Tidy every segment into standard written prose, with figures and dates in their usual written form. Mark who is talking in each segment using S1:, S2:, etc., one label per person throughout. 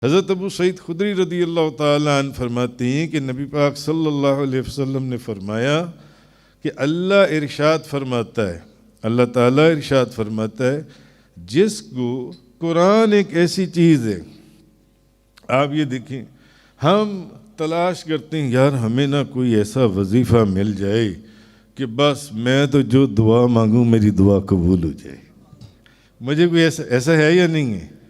S1: हज़रत अबू सईद खुदरी रदी अल्लाह ताला अन्हु फरमाते हैं कि नबी पाक सल्लल्लाहु अलैहि वसल्लम ने फरमाया कि अल्लाह इरशाद फरमाता है, अल्लाह ताला इरशाद फरमाता है, जिसको कुरान एक ऐसी चीज़ है। आप ये देखें, हम तलाश करते हैं यार हमें ना कोई ऐसा वजीफ़ा मिल जाए कि बस मैं तो जो दुआ मांगूँ मेरी दुआ कबूल हो जाए। मुझे कोई ऐसा है या नहीं है?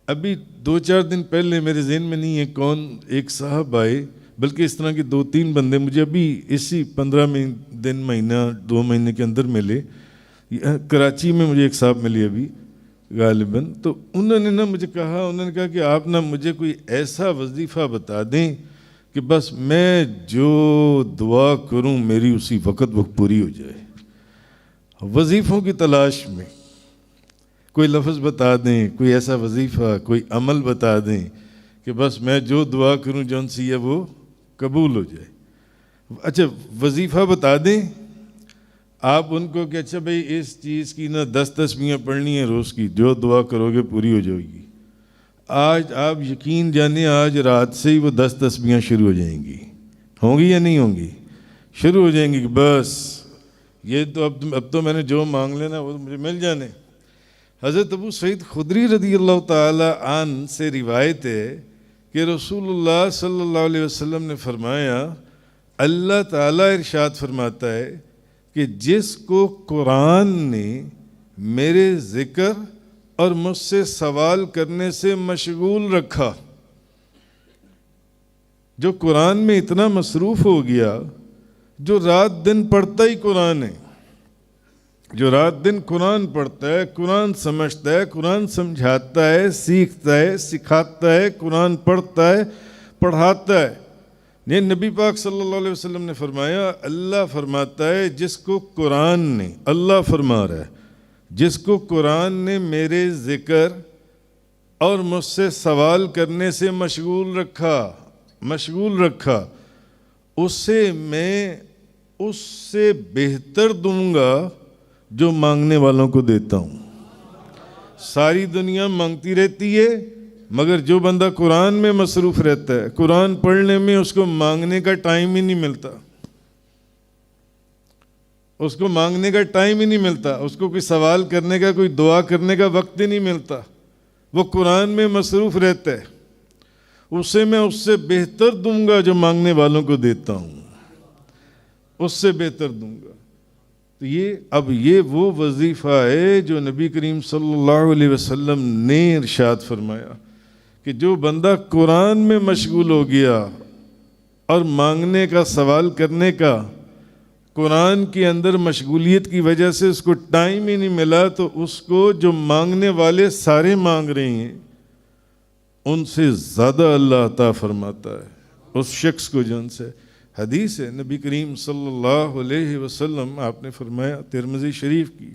S1: अभी 2-4 दिन पहले मेरे ज़हन में नहीं है कौन एक साहब आए, बल्कि इस तरह के 2-3 बंदे मुझे अभी इसी 15 दिन महीना 2 महीने के अंदर मिले। कराची में मुझे एक साहब मिले अभी गालिबन, तो उन्होंने ना मुझे कहा, उन्होंने कहा कि आप ना मुझे कोई ऐसा वजीफ़ा बता दें कि बस मैं जो दुआ करूं मेरी उसी वक्त वो पूरी हो जाए। वजीफ़ों की तलाश में कोई लफ्ज़ बता दें, कोई ऐसा वजीफ़ा, कोई अमल बता दें कि बस मैं जो दुआ करूं जौन सी है वो कबूल हो जाए। अच्छा, वजीफ़ा बता दें आप उनको कि अच्छा भाई इस चीज़ की ना 10 तस्बीहें पढ़नी है रोज़ की, जो दुआ करोगे पूरी हो जाएगी। आज आप यकीन जाने आज रात से ही वो 10 तस्बीहें शुरू हो जाएंगी। होंगी या नहीं होंगी? शुरू हो जाएंगी कि बस ये तो अब तो मैंने जो मांग लेना वो मुझे मिल जाने। हज़रत अबू सईद खुदरी रदी अल्लाह ताला अन्हु से रिवायत है कि रसूलुल्लाह सल्लल्लाहु अलैहि वसल्लम ने फरमाया, अल्लाह ताला इरशाद फरमाता है कि जिसको कुरान ने मेरे ज़िक्र और मुझसे सवाल करने से मशगूल रखा, जो कुरान में इतना मसरूफ़ हो गया, जो रात दिन पढ़ता ही कुरान है, जो रात दिन कुरान पढ़ता है, कुरान समझता है, कुरान समझाता है, सीखता है, सिखाता है, कुरान पढ़ता है, पढ़ाता है। ये नबी पाक सल्लल्लाहु अलैहि वसल्लम ने फरमाया, अल्लाह फरमाता है जिसको कुरान ने, अल्लाह फरमा रहा है, जिसको कुरान ने मेरे ज़िक्र और मुझसे सवाल करने से मशगूल रखा, उससे मैं उससे बेहतर दूंगा जो मांगने वालों को देता हूँ। सारी दुनिया मांगती रहती है, मगर जो बंदा कुरान में मसरूफ़ रहता है, कुरान पढ़ने में, उसको मांगने का टाइम ही नहीं मिलता। उसको मांगने का टाइम ही नहीं मिलता, उसको कोई सवाल करने का, कोई दुआ करने का वक्त ही नहीं मिलता। वो कुरान में मसरूफ़ रहता है, उसे मैं उससे बेहतर दूंगा जो मांगने वालों को देता हूँ, उससे बेहतर दूंगा। तो ये वो वजीफ़ा है जो नबी करीम सल्लल्लाहु अलैहि वसल्लम ने इरशाद फरमाया कि जो बंदा कुरान में मशगूल हो गया और मांगने का, सवाल करने का, कुरान के अंदर मशगूलियत की वजह से उसको टाइम ही नहीं मिला, तो उसको जो मांगने वाले सारे मांग रहे हैं उनसे ज़्यादा अल्लाह अता फरमाता है उस शख्स को जिनसे। हदीस है नबी करीम सल्लल्लाहु अलैहि वसल्लम, आपने फरमाया तिरमिज़ी शरीफ की,